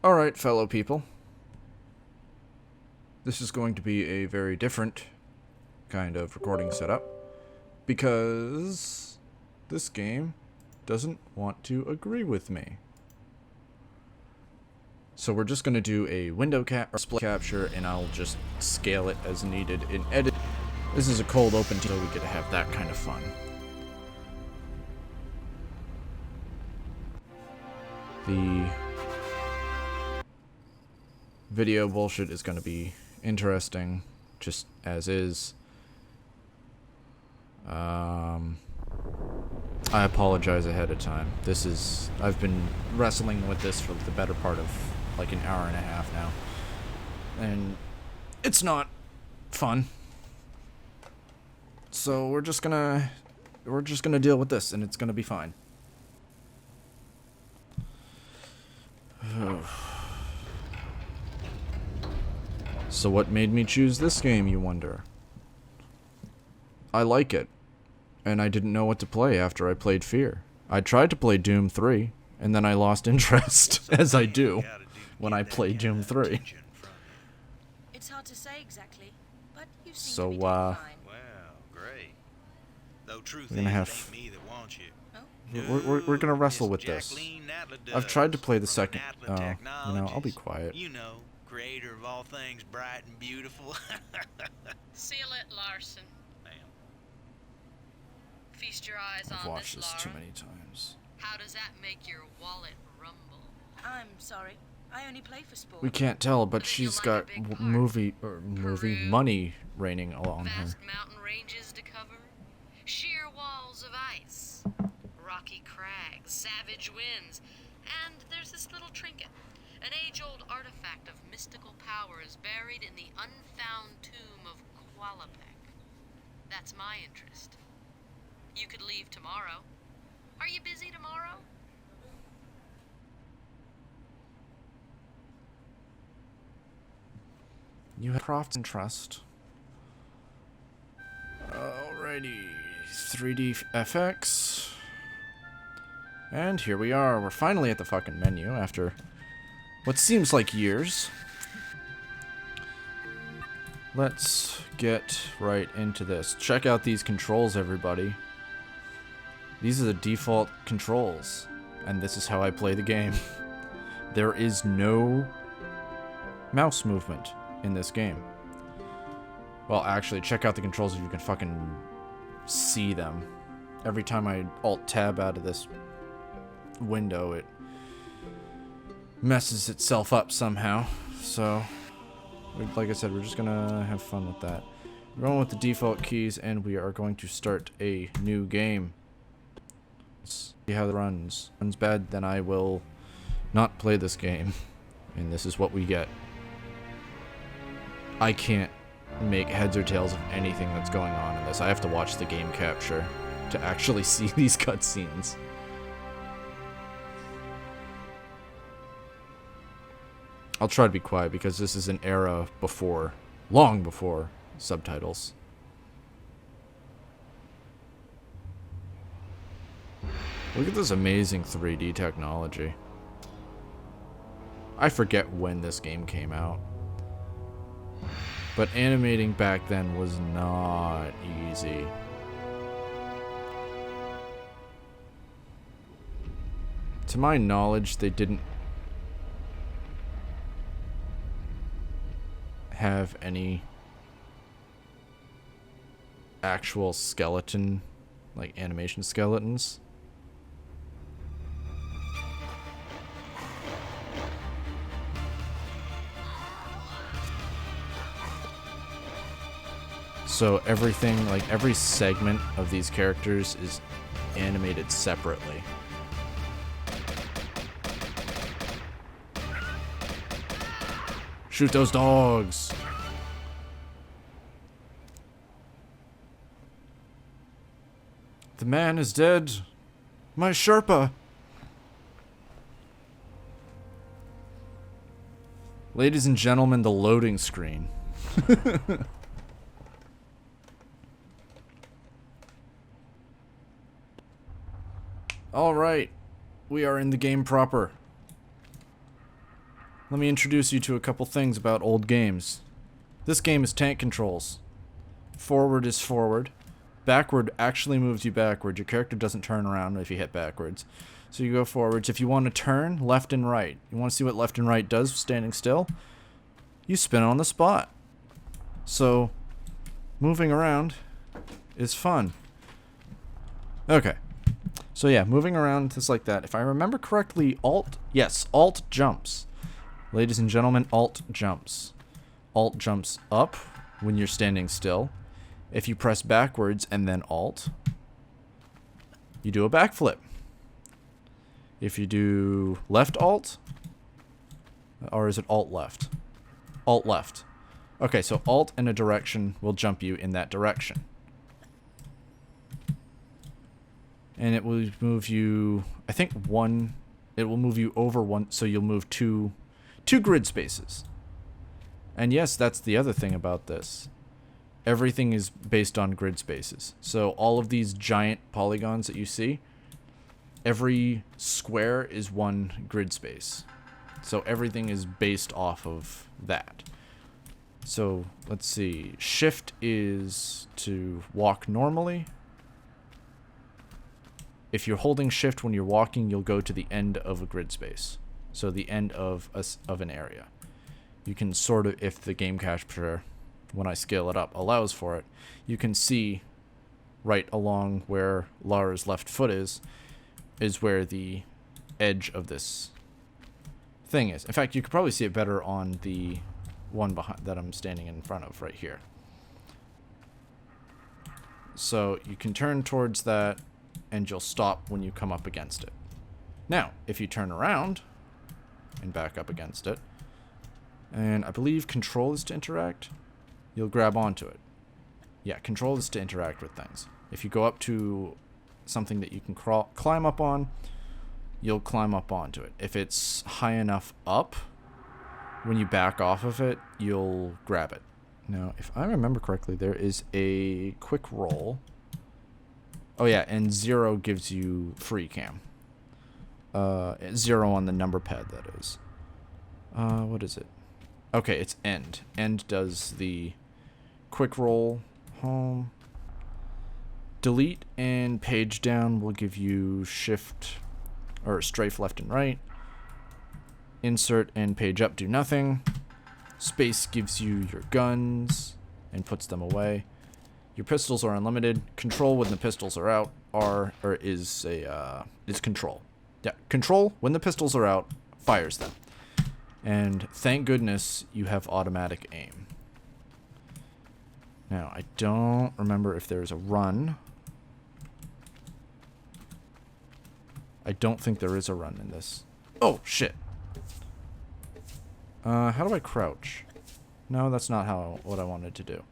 Alright, fellow people. This is going to be a very different kind of recording setup because this game doesn't want to agree with me. So we're just going to do a window split capture, and I'll just scale it as needed in edit. This is a cold open, so we get to have that kind of fun. The video bullshit is going to be interesting, just as is. I apologize ahead of time. I've been wrestling with this for the better part of like an hour and a half now, and it's not fun. So we're just gonna deal with this, and it's gonna be fine. So what made me choose this game, you wonder? I like it, and I didn't know what to play after I played Fear. I tried to play Doom 3, and then I lost interest, as I do, when I play Doom 3. It's hard to say exactly, but you seem So, to be doing fine. Well, great. Though truth we're gonna have- ain't me that wants you. Oh? We're gonna wrestle with It's this. Jacqueline Natla I've tried to Dubs play the from second. Natla Oh, you know, I'll be Technologies. quiet. You know, creator of all things bright and beautiful. Seal it, Larson. Ma'am. Feast your eyes I've on watched this, this Laura. too many times. How does that make your wallet rumble? I'm sorry. I only play for sport. We can't tell, but But then you'll she's like got a big part. movie Peru, money raining along her. Vast mountain ranges to cover, sheer walls of ice, rocky crags, savage winds, and there's this little trinket, an age-old artifact of mystical powers buried in the unfound tomb of Qualapec. That's my interest. You could leave tomorrow. Are you busy tomorrow? You have profit and trust. Alrighty, 3D FX. And here we are. We're finally at the fucking menu after what seems like years. Let's get right into this. Check out these controls, everybody. These are the default controls, and this is how I play the game. There is no mouse movement in this game. Well, actually, check out the controls if you can fucking see them. Every time I Alt-Tab out of this window, it messes itself up somehow. So, like I said, we're just gonna have fun with that. We're going with the default keys, and we are going to start a new game. Let's see how it runs. If it runs bad, then I will not play this game. And this is what we get. I can't make heads or tails of anything that's going on in this. I have to watch the game capture to actually see these cutscenes. I'll try to be quiet because this is an era before, long before, subtitles. Look at this amazing 3D technology. I forget when this game came out. But animating back then was not easy. To my knowledge, they didn't have any actual skeleton, like animation skeletons. So everything, like every segment of these characters is animated separately. Shoot those dogs! The man is dead. My Sherpa! Ladies and gentlemen, the loading screen. Alright, we are in the game proper. let me introduce you to a couple things about old games. This game is tank controls. Forward is forward. Backward actually moves you backward. Your character doesn't turn around if you hit backwards. So you go forwards. If you want to turn, left and right. You want to see what left and right does standing still? You spin on the spot. So, moving around is fun. Okay. So yeah, moving around is like that. If I remember correctly, Alt jumps. Ladies and gentlemen, Alt jumps. Alt jumps up when you're standing still. If you press backwards and then Alt, you do a backflip. If you do left Alt, or is it Alt left? Alt left. Okay, so Alt in a direction will jump you in that direction. And it will move you, I think it will move you over one, so you'll move two grid spaces. And yes, that's the other thing about this. Everything is based on grid spaces. So all of these giant polygons that you see, every square is one grid space. So everything is based off of that. So let's see. Shift is to walk normally. If you're holding shift when you're walking, you'll go to the end of a grid space. So the end of an area. You can sort of, if the game capture, when I scale it up, allows for it, you can see right along where Lara's left foot is where the edge of this thing is. In fact, you could probably see it better on the one behind that I'm standing in front of right here. So you can turn towards that, and you'll stop when you come up against it. Now, if you turn around and back up against it, and I believe control is to interact, you'll grab onto it. Yeah, control is to interact with things. If you go up to something that you can climb up on, you'll climb up onto it. If it's high enough up, when you back off of it, you'll grab it. Now, if I remember correctly, there is a quick roll. Oh yeah, and 0 gives you free cam. 0 on the number pad, that is. What is it? Okay, it's end. End does the quick roll, home. Delete and page down will give you shift or strafe left and right. Insert and page up do nothing. Space gives you your guns and puts them away. Your pistols are unlimited. Control when the pistols are out is control. Yeah, control when the pistols are out fires them. And thank goodness you have automatic aim. Now, I don't remember if there's a run. I don't think there is a run in this. Oh, shit. How do I crouch? No, that's not what I wanted to do.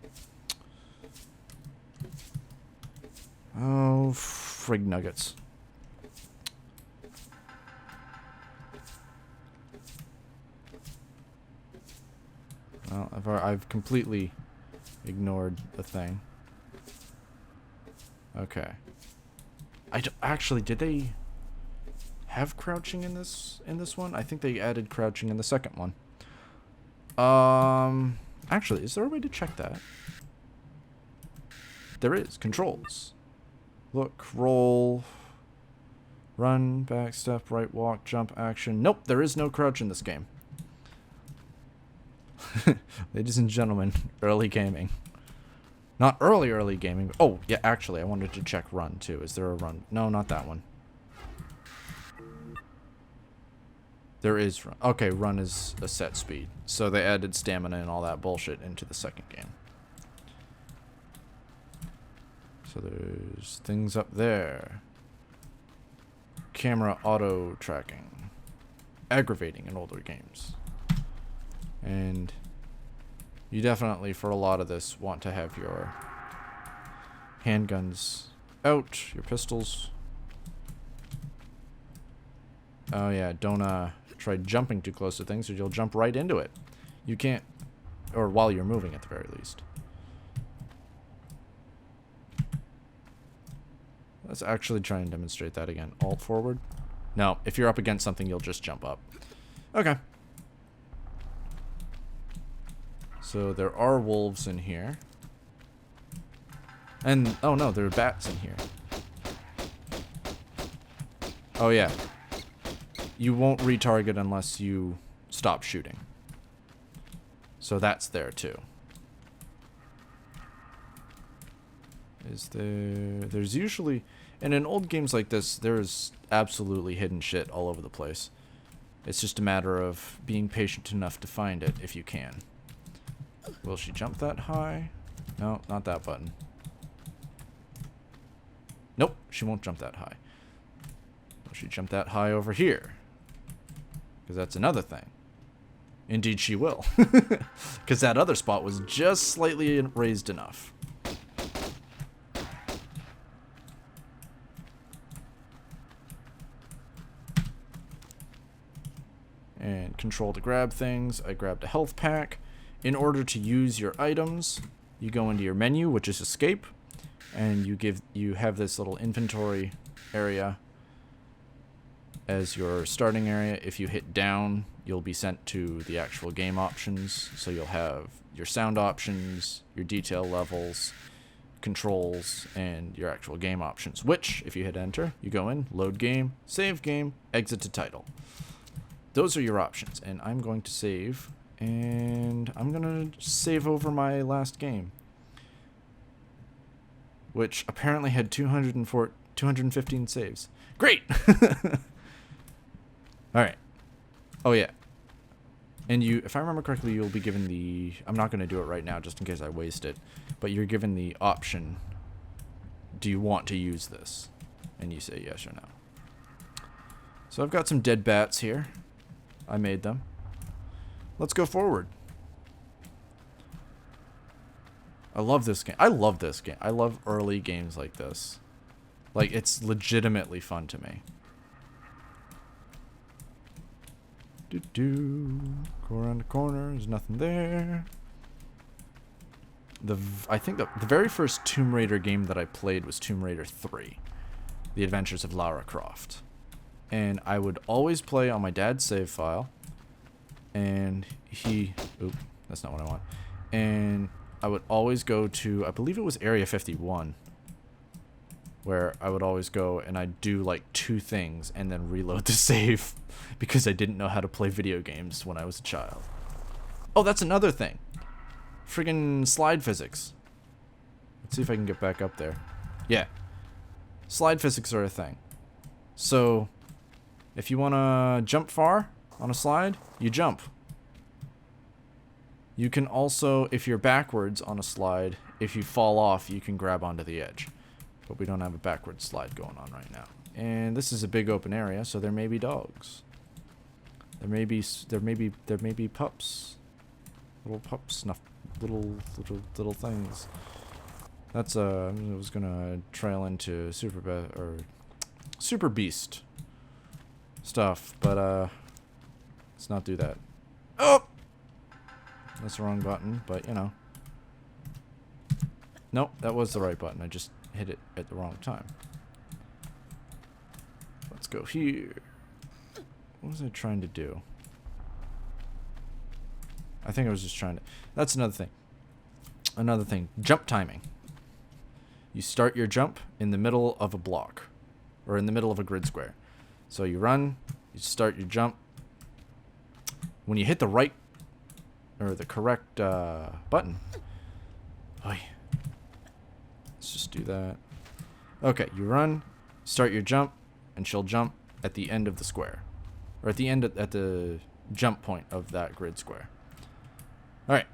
Oh, frig nuggets. Well, I've completely ignored the thing. Okay. Actually, did they have crouching in this one? I think they added crouching in the second one. Actually, is there a way to check that? There is. Controls. Look, roll, run, back, step, right, walk, jump, action. Nope, there is no crouch in this game. Ladies and gentlemen, early gaming. Not early gaming. Oh, yeah, actually, I wanted to check run, too. Is there a run? No, not that one. There is run. Okay, run is a set speed. So they added stamina and all that bullshit into the second game. So there's things up there. Camera auto tracking. Aggravating in older games. And you definitely, for a lot of this, want to have your handguns out, your pistols. Oh yeah, don't try jumping too close to things or you'll jump right into it. You can't, or while you're moving at the very least. Let's actually try and demonstrate that again. Alt forward. No, if you're up against something, you'll just jump up. Okay. So there are wolves in here. And, oh no, there are bats in here. Oh yeah. You won't retarget unless you stop shooting. So that's there too. There's usually, and in old games like this, there's absolutely hidden shit all over the place. It's just a matter of being patient enough to find it if you can. Will she jump that high? No, not that button. Nope, she won't jump that high. Will she jump that high over here? Because that's another thing. Indeed she will. Because that other spot was just slightly raised enough. And control to grab things. I grabbed a health pack. In order to use your items, you go into your menu, which is escape, and you have this little inventory area as your starting area. If you hit down, you'll be sent to the actual game options. So you'll have your sound options, your detail levels, controls, and your actual game options, which, if you hit enter, you go in, load game, save game, exit to title. Those are your options, and I'm going to save, and I'm going to save over my last game, which apparently had 215 saves. Great! Alright. Oh, yeah. And you, if I remember correctly, you'll be given the, I'm not going to do it right now just in case I waste it, but you're given the option, do you want to use this? And you say yes or no. So I've got some dead bats here. I made them. Let's go forward. I love this game. I love this game. I love early games like this. Like, it's legitimately fun to me. Go around the corner. There's nothing there. I think the very first Tomb Raider game that I played was Tomb Raider 3. The Adventures of Lara Croft. And I would always play on my dad's save file. And oop, that's not what I want. And I would always go to, I believe it was Area 51. Where I would always go and I'd do like 2 things and then reload the save. Because I didn't know how to play video games when I was a child. Oh, that's another thing. Friggin' slide physics. Let's see if I can get back up there. Yeah. Slide physics are a thing. So, if you want to jump far on a slide, you jump. You can also, if you're backwards on a slide, if you fall off, you can grab onto the edge. But we don't have a backwards slide going on right now. And this is a big open area, so there may be dogs. There may be pups. Little pups, little things. That's I was gonna trail into Super Beast stuff, but let's not do that. Oh, that's the wrong button, but you know. Nope, that was the right button. I just hit it at the wrong time. Let's go here. What was I trying to do? I think I was just trying to... That's another thing. Another thing. Jump timing. You start your jump in the middle of a block. Or in the middle of a grid square. So you run. You start your jump. When you hit the right... Or the correct button. Oy. Let's just do that. Okay, you run. Start your jump. And she'll jump at the end of the square. Or at the end at the jump point of that grid square. Alright.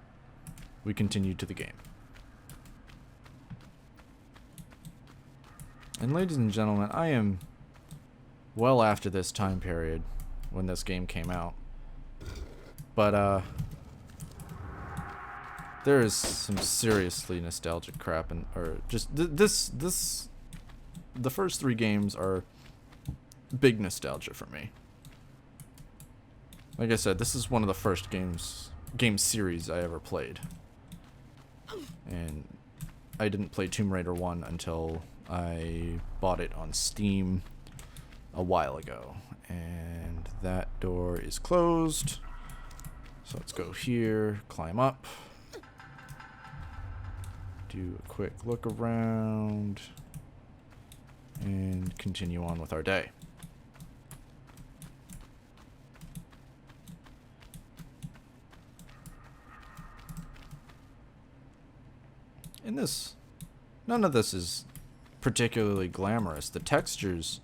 We continue to the game. And ladies and gentlemen, I am well after this time period when this game came out. But, there is some seriously nostalgic crap or just the first 3 games are big nostalgia for me. Like I said, this is one of the first game series I ever played. And I didn't play Tomb Raider 1 until I bought it on Steam a while ago. And that door is closed. So let's go here, climb up. Do a quick look around and continue on with our day. In this, none of this is particularly glamorous. The textures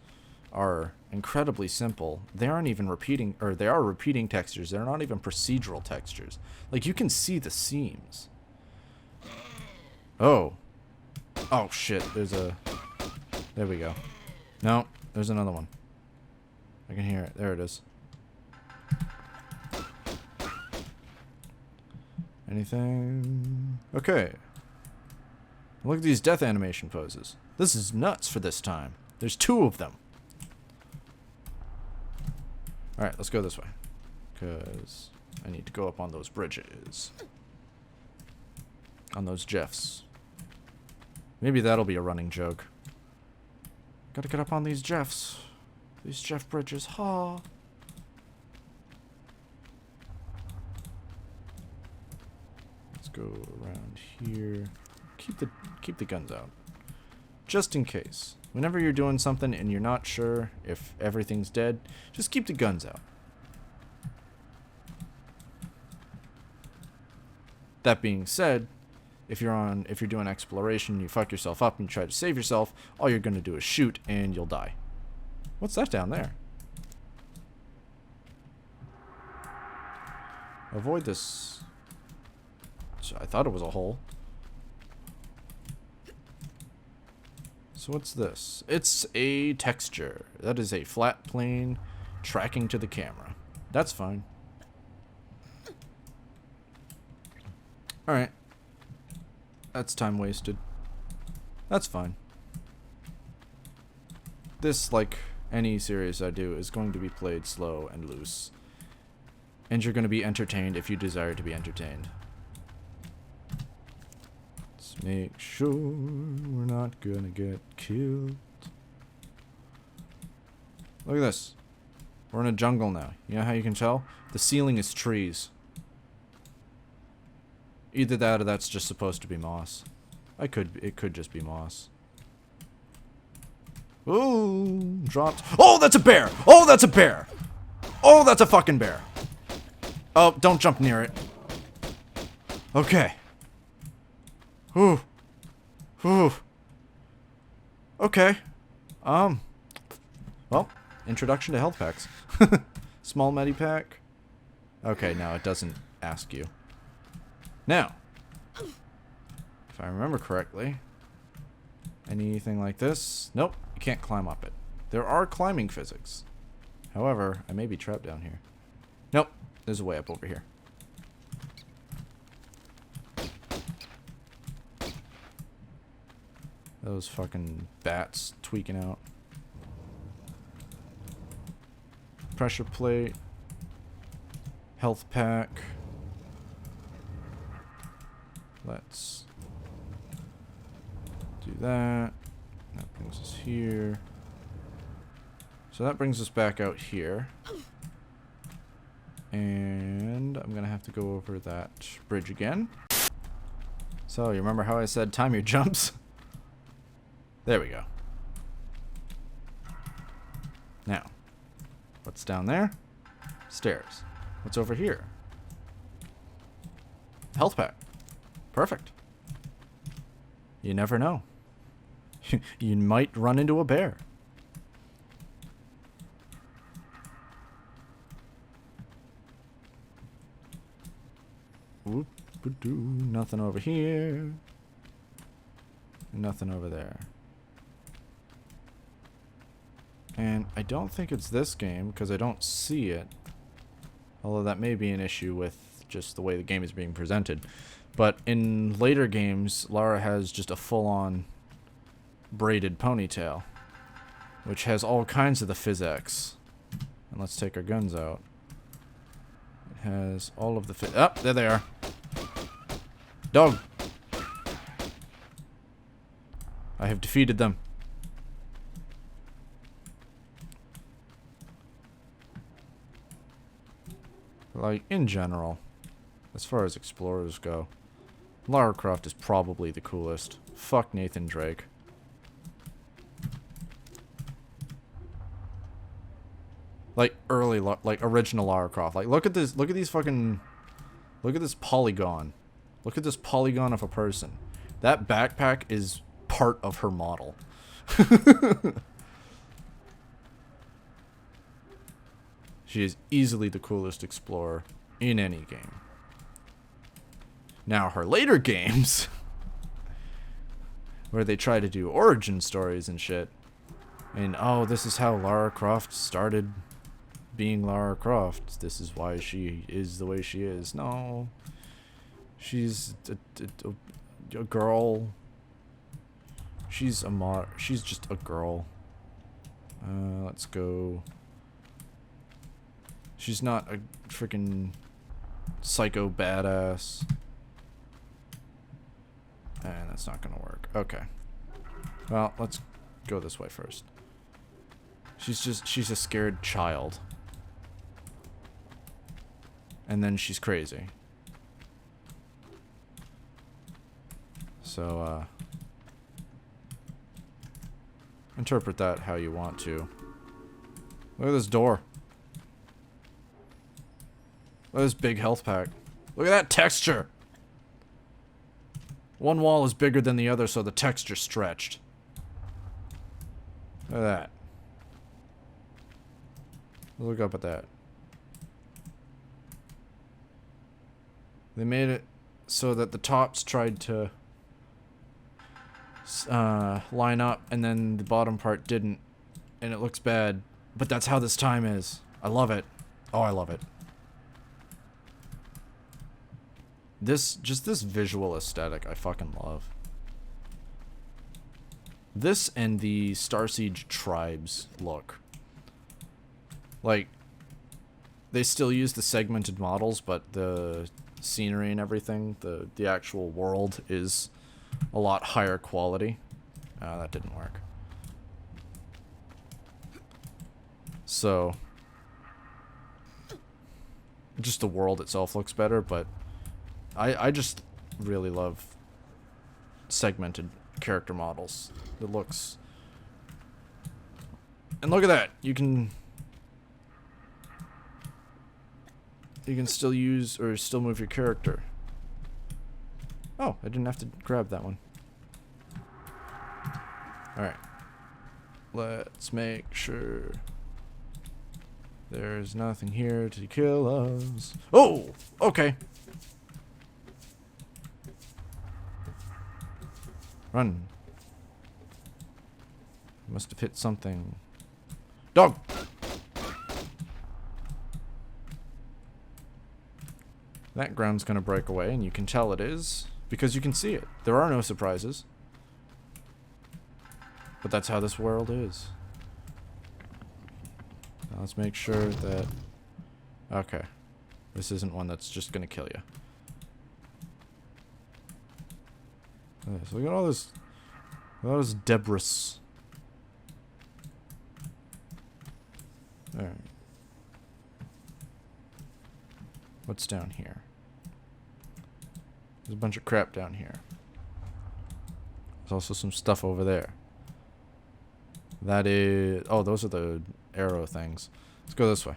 are incredibly simple. They aren't even repeating, or they are repeating textures. They're not even procedural textures. Like, you can see the seams. Oh. Oh, shit. There's a... There we go. No, there's another one. I can hear it. There it is. Anything? Okay. Look at these death animation poses. This is nuts for this time. There's 2 of them. Alright, let's go this way. Because I need to go up on those bridges. On those Jeffs. Maybe that'll be a running joke. Gotta get up on these Jeffs. These Jeff bridges. Ha! Let's go around here. Keep the guns out. Just in case. Whenever you're doing something and you're not sure if everything's dead, just keep the guns out. That being said, if you're doing exploration, you fuck yourself up and you try to save yourself, all you're gonna do is shoot and you'll die. What's that down there? Avoid this. I thought it was a hole. So what's this? It's a texture. That is a flat plane tracking to the camera. That's fine. Alright. That's time wasted. That's fine. This, like any series I do, is going to be played slow and loose. And you're going to be entertained if you desire to be entertained. Let's make sure we're not gonna get killed. Look at this. We're in a jungle now. You know how you can tell? The ceiling is trees. Either that or that's just supposed to be moss. It could just be moss. Ooh, dropped. Oh, that's a bear! Oh, that's a bear! Oh, that's a fucking bear! Oh, don't jump near it. Okay. Ooh. Ooh. Okay. Well, introduction to health packs. Small medipack. Okay, now it doesn't ask you. Now, if I remember correctly, anything like this? Nope, you can't climb up it. There are climbing physics. However, I may be trapped down here. Nope, there's a way up over here. Those fucking bats tweaking out. Pressure plate. Health pack. Let's do that. That brings us here. So that brings us back out here. And I'm gonna have to go over that bridge again. So you remember how I said time your jumps? There we go. Now, what's down there? Stairs. What's over here? Health pack. Perfect. You never know. You might run into a bear. Whoop-a-doo. Nothing over here. Nothing over there. And I don't think it's this game because I don't see it. Although that may be an issue with just the way the game is being presented. But in later games, Lara has just a full-on braided ponytail, which has all kinds of the physics. And let's take our guns out. It has all of the oh, there they are. Dog. I have defeated them. Like, in general, as far as explorers go, Lara Croft is probably the coolest. Fuck Nathan Drake. Like early, like original Lara Croft. Like look at this. Look at these fucking. Look at this polygon. Look at this polygon of a person. That backpack is part of her model. She is easily the coolest explorer in any game. Now her later games, where they try to do origin stories and shit, and oh, this is how Lara Croft started being Lara Croft. This is why she is the way she is. No, she's a girl. She's just a girl. Let's go. She's not a freaking psycho badass. And that's not gonna work. Okay. Well, let's go this way first. She's a scared child. And then she's crazy. So, interpret that how you want to. Look at this door. Look at this big health pack. Look at that texture! One wall is bigger than the other, so the texture stretched. Look at that. Look up at that. They made it so that the tops tried to line up, and then the bottom part didn't, and it looks bad. But that's how this time is. I love it. Oh, I love it. Just this visual aesthetic I fucking love. This and the Starsiege Tribes look. Like, they still use the segmented models, but the scenery and everything, the actual world is a lot higher quality. That didn't work. So, just the world itself looks better, but I just really love segmented character models. It looks... And look at that! You can still use, or still move your character. Oh, I didn't have to grab that one. Alright. Let's make sure there's nothing here to kill us. Oh! Okay. Run. Must have hit something. Dog! That ground's gonna break away, and you can tell it is, because you can see it. There are no surprises. But that's how this world is. Now let's make sure that... Okay. This isn't one that's just gonna kill you. Okay, so look at all this... all this debris. Alright. What's down here? There's a bunch of crap down here. There's also some stuff over there. That is... oh, those are the arrow things. Let's go this way.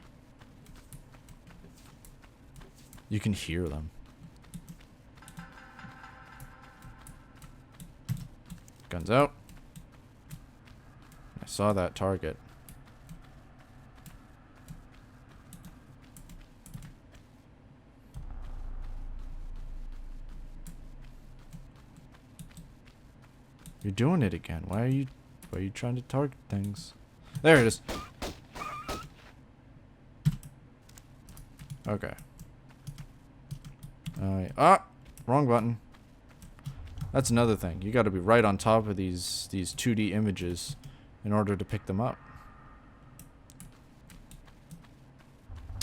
You can hear them. Guns out. I saw that target. You're doing it again. Why are you trying to target things? There it is. Okay. Wrong button. That's another thing. You got to be right on top of these 2D images in order to pick them up.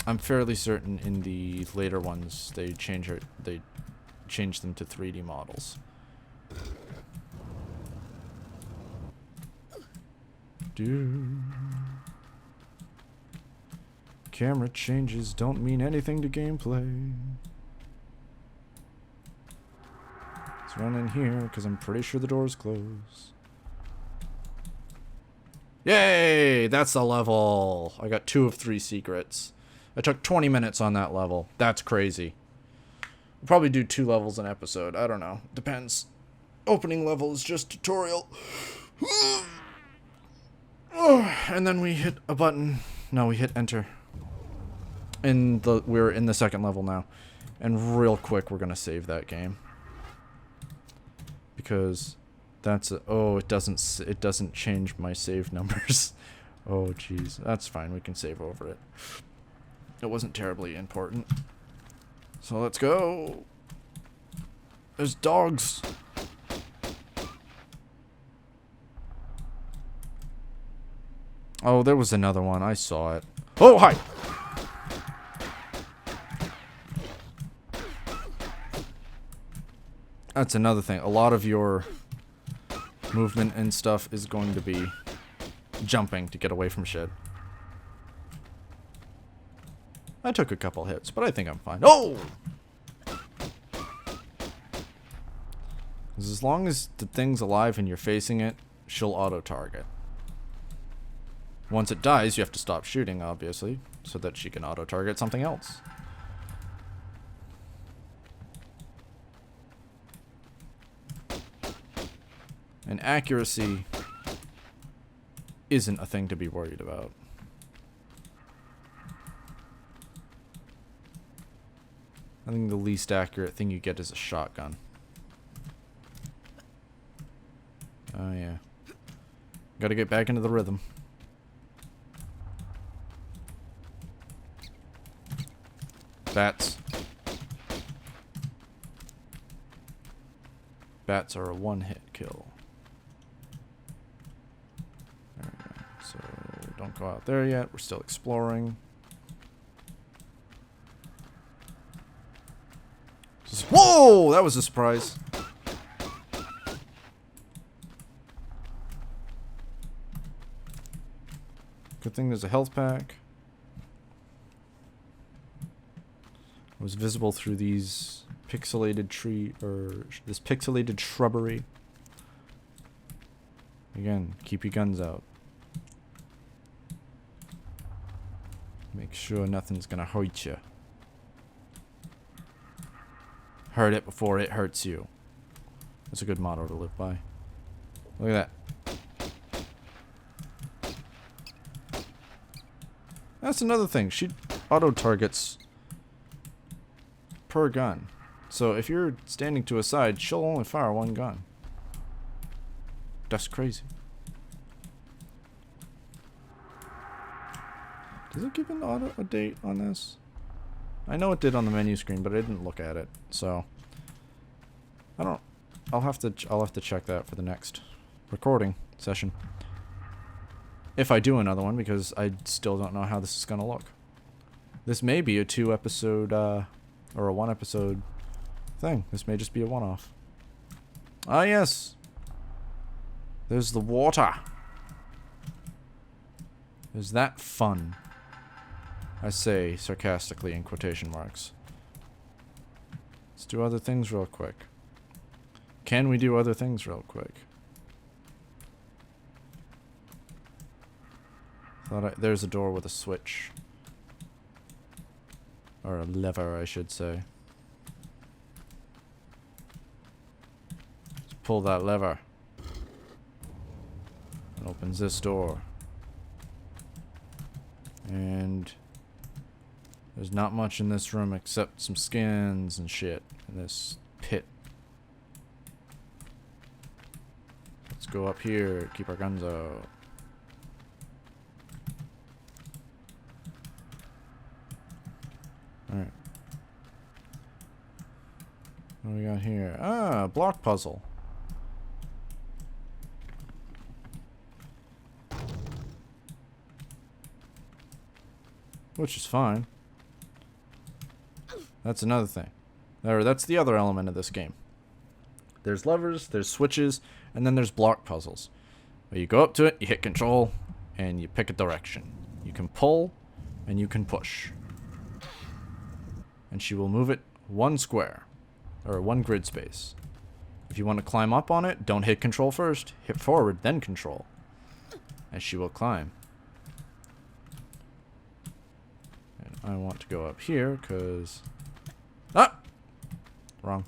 I'm fairly certain in the later ones they change them to 3D models. Camera changes don't mean anything to gameplay. run in here, because I'm pretty sure the door's closed. Yay! That's the level! I got 2 of 3 secrets. I took 20 minutes on that level. That's crazy. We'll probably do 2 levels an episode. I don't know. Depends. Opening level is just tutorial. And then we hit a button. No, we hit enter. We're in the 2nd level now. And real quick, we're gonna save that game. Because that's it doesn't change my save numbers. Oh jeez, that's fine. We can save over it. It wasn't terribly important. So let's go. There's dogs. Oh, there was another one. I saw it. Oh, hi. That's another thing. A lot of your movement and stuff is going to be jumping to get away from shit. I took a couple hits, but I think I'm fine. Oh! 'Cause as long as the thing's alive and you're facing it, she'll auto-target. Once it dies, you have to stop shooting, obviously, so that she can auto-target something else. And accuracy isn't a thing to be worried about. I think the least accurate thing you get is a shotgun. Oh yeah. Gotta get back into the rhythm. Bats. Bats are a one-hit kill. There we go. So don't go out there yet. We're still exploring. Whoa! That was a surprise. Good thing there's a health pack. It was visible through these pixelated this pixelated shrubbery. Again, keep your guns out. Make sure nothing's gonna hurt you. Hurt it before it hurts you. That's a good motto to live by. Look at that. That's another thing. She auto-targets per gun. So if you're standing to a side, she'll only fire one gun. That's crazy. Does it give a date on this? I know it did on the menu screen, but I didn't look at it, so I don't. I'll have to check that for the next recording session. If I do another one, because I still don't know how this is gonna look. This may be a 2-episode or a 1-episode thing. This may just be a one-off. Ah yes. There's the water. Is that fun? I say sarcastically in quotation marks. Let's do other things real quick. Can we do other things real quick? There's a door with a switch. Or a lever, I should say. Let's pull that lever. It opens this door. And there's not much in this room except some skins and shit in this pit. Let's go up here, keep our guns out. Alright. What do we got here? Ah, block puzzle. Which is fine. That's another thing. That's the other element of this game. There's levers, there's switches, and then there's block puzzles. Where you go up to it, you hit control, and you pick a direction. You can pull, and you can push. And she will move it 1 square. Or 1 grid space. If If you want to climb up on it, don't hit control first. Hit forward, then control. And she will climb. And I want to go up here, because... Ah! Wrong.